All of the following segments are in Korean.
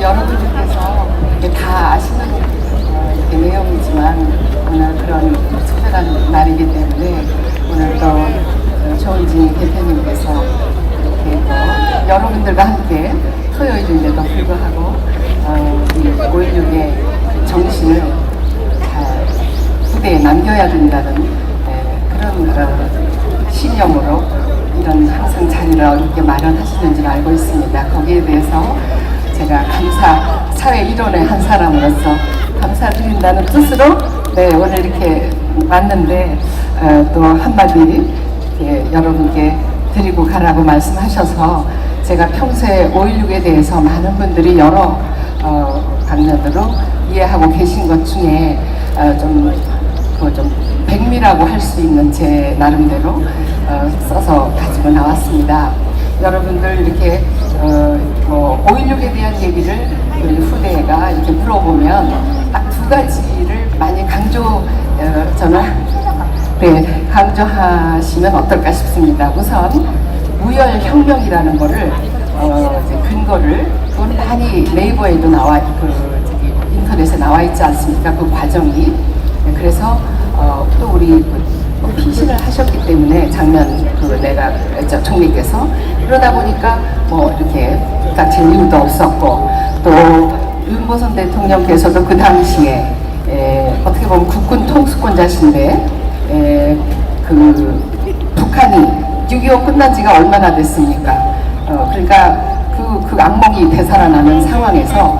여러분들께서 이렇게 다 아시는 이렇게 내용이지만 오늘 그런 특별한 날이기 때문에 오늘 또 조은진 대표님께서 이렇게 또 여러분들과 함께 토요일인데도 불구하고 이 5.16의 정신을 잘 후대에 남겨야 된다는 그런 신념으로 이런 항상 자리를 이렇게 마련하시는 줄 알고 있습니다. 거기에 대해서 제가 사회 일원의 한 사람으로서 감사드린다는 뜻으로 오늘 이렇게 왔는데 또 한마디 여러분께 드리고 가라고 말씀하셔서 제가 평소에 5.16에 대해서 많은 분들이 여러 방면으로 이해하고 계신 것 중에 좀 백미라고 할 수 있는 제 나름대로 써서 가지고 나왔습니다. 여러분들 이렇게 5.16에 대한 얘기를 우리 후대가 이렇게 물어보면 딱 두 가지를 많이 강조하시면 어떨까 싶습니다. 우선 무혈혁명이라는 거를 근거를 그건 많이 네이버에도 인터넷에 나와 있지 않습니까? 그 과정이. 그래서 또 우리 피신을 하셨기 때문에 작년 총리께서 그러다 보니까 이렇게 닥칠 이유도 없었고 또 윤보선 대통령께서도 그 당시에 어떻게 보면 국군 통수권자신데 북한이 6.25 끝난 지가 얼마나 됐습니까? 그러니까 그 악몽이 되살아나는 상황에서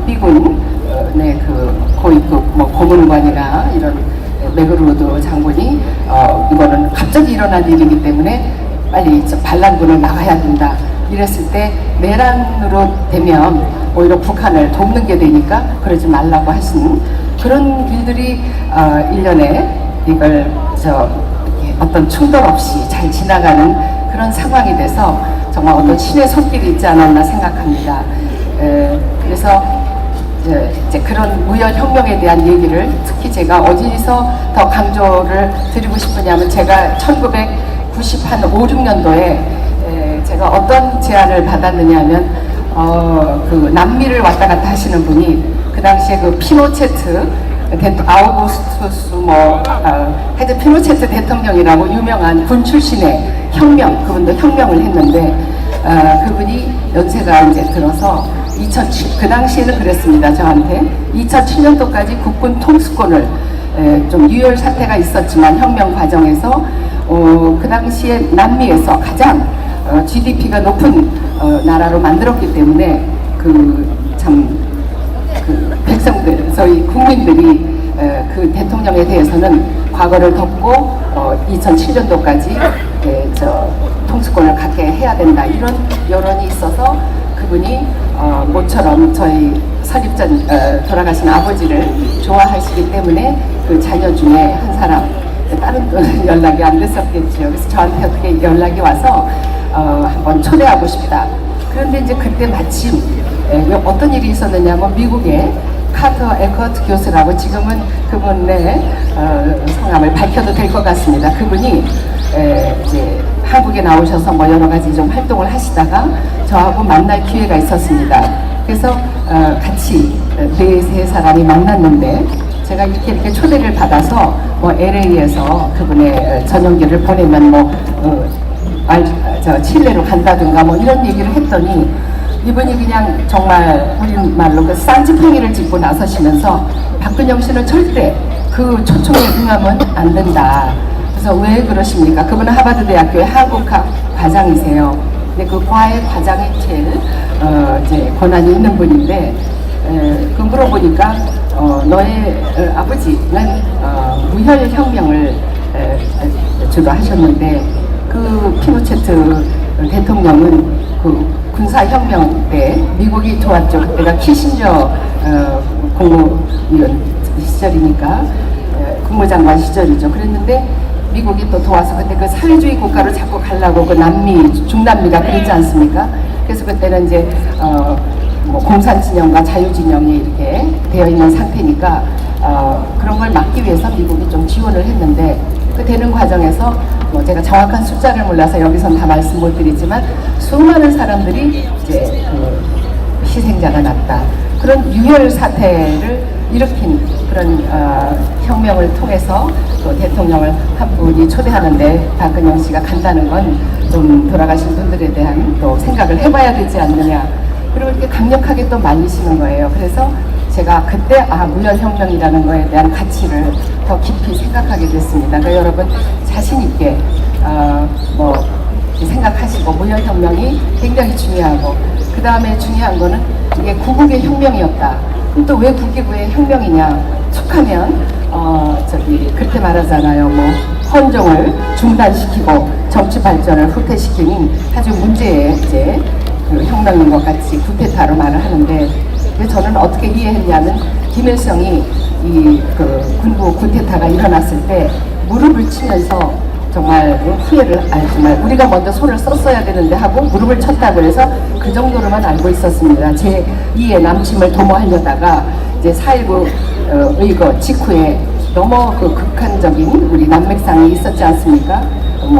미군 고위급 고문관이나 이런 맥그루드 장군이 이거는 갑자기 일어난 일이기 때문에 빨리 반란군을 나가야 된다 이랬을 때 내란으로 되면 오히려 북한을 돕는 게 되니까 그러지 말라고 하신 그런 일들이 일련에 이걸 어떤 충돌 없이 잘 지나가는 그런 상황이 돼서 정말 어떤 신의 손길이 있지 않았나 생각합니다. 그래서 이제 그런 무혈혁명에 대한 얘기를 특히 제가 어디서 더 강조를 드리고 싶으냐면 제가 1995, 6년도에 제가 어떤 제안을 받았느냐 하면 그 남미를 왔다 갔다 하시는 분이 그 당시에 그 피노체트 아우구스투스 하여튼 피노체트 대통령이라고 유명한 군 출신의 그분도 혁명을 했는데 그분이 연세가 이제 들어서 그 당시에는 그랬습니다. 저한테 2007년도까지 국군 통수권을 좀 유혈 사태가 있었지만 혁명 과정에서 그 당시에 남미에서 가장 GDP가 높은 나라로 만들었기 때문에 백성들, 저희 국민들이 그 대통령에 대해서는 과거를 덮고 2007년도까지 통수권을 갖게 해야 된다 이런 여론이 있어서 그분이 모처럼 저희 설립전 돌아가신 아버지를 좋아하시기 때문에 그 자녀 중에 한 사람 다른 또 연락이 안 됐었겠죠. 그래서 저한테 어떻게 연락이 와서 한번 초대하고 싶다. 그런데 이제 그때 마침 어떤 일이 있었느냐면 미국의 카터 에커트 교수라고 지금은 그분의 성함을 밝혀도 될 것 같습니다. 그분이 이제 한국에 나오셔서 여러 가지 좀 활동을 하시다가 저하고 만날 기회가 있었습니다. 그래서 같이 4-3 사람이 만났는데 제가 이렇게 초대를 받아서 LA에서 그분의 전용기를 보내면 칠레로 간다든가 이런 얘기를 했더니 이분이 그냥 정말 우리말로 그 쌍지팽이를 짚고 나서시면서 박근영 씨는 절대 그 초청에 응하면 안 된다. 그래서 왜 그러십니까? 그분은 하버드 대학교의 한국학 과장이세요. 근데 그 과의 과장이 제일 이제 권한이 있는 분인데 그 물어보니까 너의 아버지는 무혈혁명을 주도하셨는데 그 피노체트 대통령은 그 군사혁명 때 미국이 도왔죠. 그때가 키신저 국무위원 시절이니까 국무장관 시절이죠. 그랬는데 미국이 또 도와서 그때 그 사회주의 국가로 자꾸 가려고 그 중남미가 그랬지 않습니까? 그래서 그때는 이제 공산진영과 자유진영이 이렇게 되어 있는 상태니까 그런 걸 막기 위해서 미국이 좀 지원을 했는데 그 되는 과정에서 제가 정확한 숫자를 몰라서 여기선 다 말씀 못 드리지만 수많은 사람들이 이제 그 희생자 희생자가 났다. 그런 유혈 사태를 일으킨 그런 혁명을 통해서 또 대통령을 한 분이 초대하는데 박근영 씨가 간다는 건 좀 돌아가신 분들에 대한 또 생각을 해봐야 되지 않느냐. 그리고 이렇게 강력하게 또 말리시는 거예요. 그래서 제가 그때 무혈혁명이라는 거에 대한 가치를 더 깊이 생각하게 됐습니다. 그러니까 여러분 자신 있게 생각하시고 무혈혁명이 굉장히 중요하고 그 다음에 중요한 거는 이게 구국의 혁명이었다. 또 왜 국기부의 혁명이냐? 툭하면 그렇게 말하잖아요. 헌정을 중단시키고 정치 발전을 후퇴시키는 아주 문제의 이제 그 혁명인 것 같이 쿠데타로 말을 하는데 저는 어떻게 이해했냐면 김일성이 이 군부 쿠데타가 일어났을 때 무릎을 치면서 정말 후회를 정말 우리가 먼저 손을 썼어야 되는데 하고 무릎을 쳤다고 해서 그 정도로만 알고 있었습니다. 제2의 남침을 도모하려다가 이제 4.19 의거 직후에 너무 극한적인 우리 난맥상이 있었지 않습니까?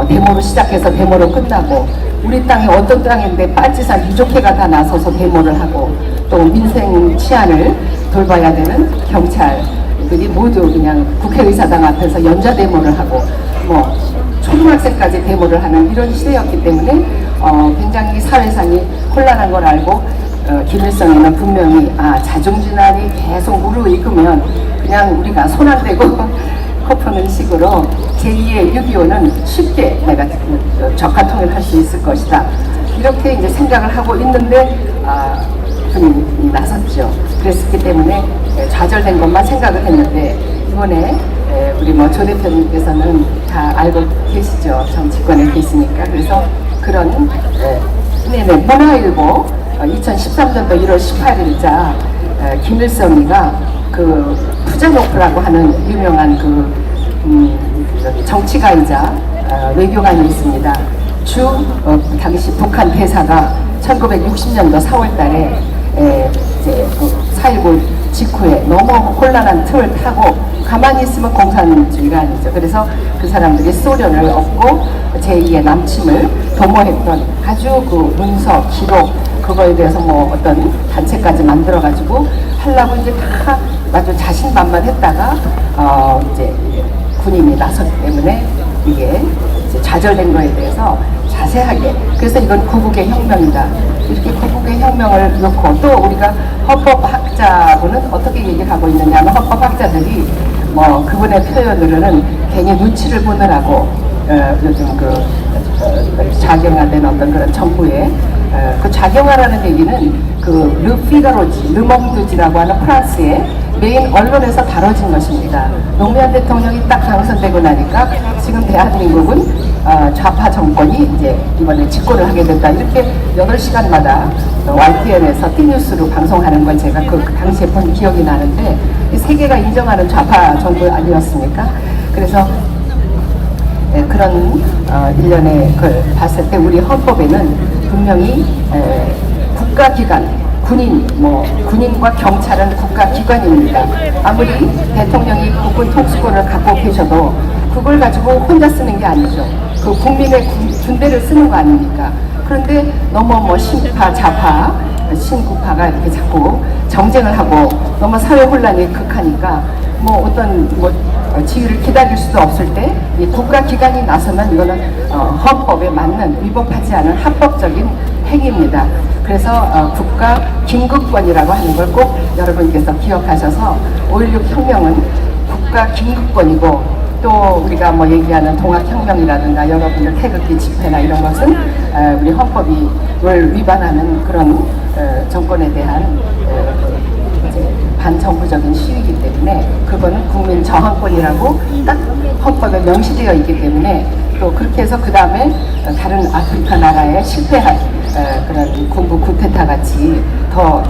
데모로 시작해서 데모로 끝나고 우리 땅이 어떤 땅인데 빨치산 유족회가 다 나서서 데모를 하고 또 민생 치안을 돌봐야 되는 경찰들이 모두 그냥 국회의사당 앞에서 연좌 데모를 하고 초등학생까지 데모를 하는 이런 시대였기 때문에 굉장히 사회상이 혼란한 걸 알고 김일성이는 분명히 자중진환이 계속 무르익으면 그냥 우리가 손 안 대고 코 푸는 식으로 제2의 6.25는 쉽게 내가 적화통일할 수 있을 것이다. 이렇게 이제 생각을 하고 있는데 분이 나섰죠. 그랬기 때문에 좌절된 것만 생각을 했는데 이번에 우리 조 대표님께서는 다 알고 계시죠. 정치권에 계시니까. 그래서 그런 문화일보 2013년도 1월 18일자 김일성이가 푸자노프라고 하는 유명한 정치가이자 외교관이 있습니다. 당시 북한 대사가 1960년도 4월달에 4.19 직후에 너무 혼란한 틈을 타고 가만히 있으면 공산주의가 아니죠. 그래서 그 사람들이 소련을 얻고 제2의 남침을 도모했던 아주 문서, 기록 그거에 대해서 어떤 단체까지 만들어가지고 하려고 이제 다 아주 자신만만했다가 이제 군인이 나섰기 때문에 이게 이제 좌절된 거에 대해서 자세하게 그래서 이건 구국의 혁명이다. 이렇게 구국의 혁명을 놓고 또 우리가 헌법학자분은 어떻게 얘기를 하고 있느냐면 헌법학자들이 그분의 표현으로는 괜히 눈치를 보느라고 요즘 작용화된 어떤 그런 정부의 작용화라는 얘기는 르피가로지, 르몽드지라고 하는 프랑스의 메인 언론에서 다뤄진 것입니다. 노무현 대통령이 딱 당선되고 나니까 지금 대한민국은 좌파 정권이 이제 이번에 집권을 하게 된다. 이렇게 8시간마다 YTN에서 띠뉴스로 방송하는 걸 제가 그 당시에 본 기억이 나는데 세계가 인정하는 좌파 정부 아니었습니까? 그래서 그런 일련의 걸 봤을 때 우리 헌법에는 분명히 국가기관, 군인과 경찰은 국가기관입니다. 아무리 대통령이 국군 통수권을 갖고 계셔도 그걸 가지고 혼자 쓰는 게 아니죠. 국민의 군대를 쓰는 거 아닙니까? 그런데 너무 신파, 좌파, 신구파가 이렇게 자꾸 정쟁을 하고 너무 사회 혼란이 극하니까 어떤 지위를 기다릴 수도 없을 때 이 국가기관이 나서면 이거는 헌법에 맞는 위법하지 않은 합법적인 행위입니다. 그래서 국가 긴급권이라고 하는 걸 꼭 여러분께서 기억하셔서 5.16 혁명은 국가 긴급권이고 또 우리가 얘기하는 동학혁명이라든가 여러분들 태극기 집회나 이런 것은 우리 헌법을 위반하는 그런 정권에 대한 반정부적인 시위이기 때문에 그거는 국민 저항권이라고 딱 헌법에 명시되어 있기 때문에 또 그렇게 해서 그 다음에 다른 아프리카 나라에 실패한 그런 군부 쿠데타 같이 더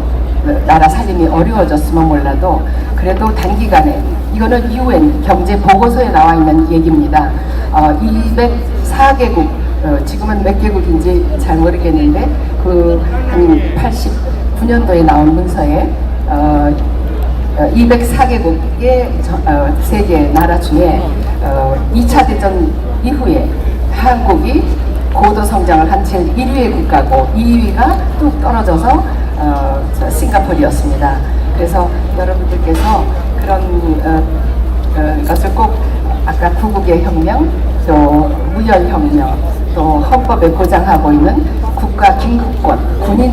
나라 살림이 어려워졌으면 몰라도 그래도 단기간에 이거는 UN 경제 보고서에 나와 있는 얘기입니다. 204개국 지금은 몇 개국인지 잘 모르겠는데 한 89년도에 나온 문서에 204개국의 세계 나라 중에 2차 대전 이후에 한국이 고도 성장을 한 제일 1위의 국가고 2위가 뚝 떨어져서 싱가포르였습니다. 그래서 여러분들께서 그런 것을 꼭 아까 구국의 혁명, 또 무혈혁명, 또 헌법에 보장하고 있는 국가 긴급권,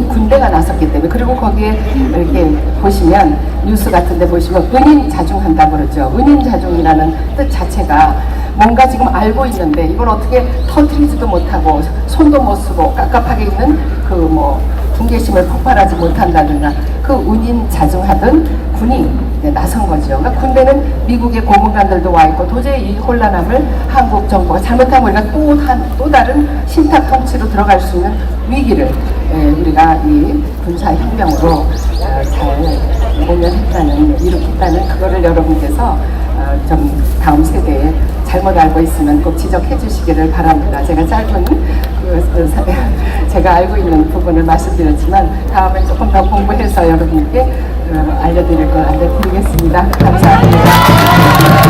군대가 나섰기 때문에, 그리고 거기에 이렇게 보시면 뉴스 같은 데 보시면 은인자중한다고 그러죠. 은인자중이라는 뜻 자체가 뭔가 지금 알고 있는데 이걸 어떻게 터뜨리지도 못하고 손도 못 쓰고 깝깝하게 있는 그 뭐 분개심을 폭발하지 못한다든가 그 은인자중하던 군이 나선 거죠. 그러니까 군대는 미국의 고문관들도 와 있고 도저히 이 혼란함을 한국 정부가 잘못하면 우리가 또 다른 신탁 통치로 들어갈 수 있는 위기를 우리가 이 군사혁명으로 잘 공연했다는, 일으켰다는 그거를 여러분께서 좀 다음 세대에 잘못 알고 있으면 꼭 지적해 주시기를 바랍니다. 제가 짧은 제가 알고 있는 부분을 말씀드렸지만 다음에 조금 더 공부해서 여러분께 알려드리겠습니다. 감사합니다.